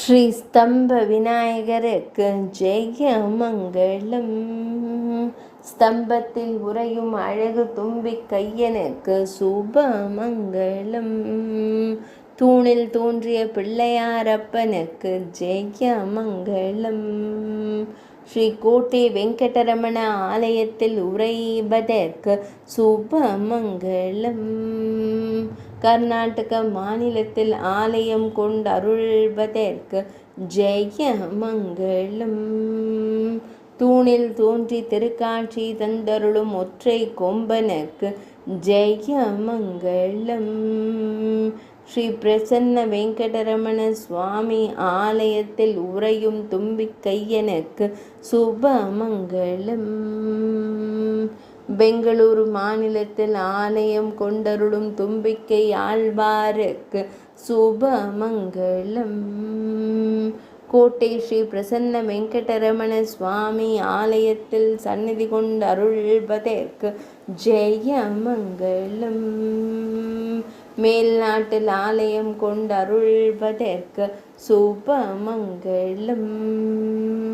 ஸ்ரீ ஸ்தம்ப விநாயகருக்கு ஜெய மங்களம். ஸ்தம்பத்தில் உறையும் அழகு தும்பிக் கையனுக்கு சுப மங்களம். தூணில் தோன்றிய பிள்ளையாரப்பனுக்கு ஜெய மங்களம். ஸ்ரீ கோட்டை வெங்கடரமண ஆலயத்தில் உறைவதற்கு சுப மங்களம். கர்நாடக மாநிலத்தில் ஆலயம் கொண்டருள்வதற்கு ஜெய மங்களம். தூணில் தோன்றி திருக்காட்சி தந்தருளும் ஒற்றை கொம்பனுக்கு ஜெய மங்களம். ஸ்ரீ பிரசன்ன வெங்கடரமண சுவாமி ஆலயத்தில் உறையும் தும்பிக்கையனுக்கு சுப மங்களம். பெங்களூரு மாநிலத்தில் ஆலயம் கொண்டருளும் தும்பிக்கை ஆழ்வாருக்கு சுப மங்களம். கோட்டை ஸ்ரீ பிரசன்ன வெங்கடரமண சுவாமி ஆலயத்தில் சந்நிதி கொண்டு அருள்வதற்கு ஜெய மங்களம். மேல்நாட்டில் ஆலயம் கொண்டு அருள்வதற்கு சுப மங்களம்.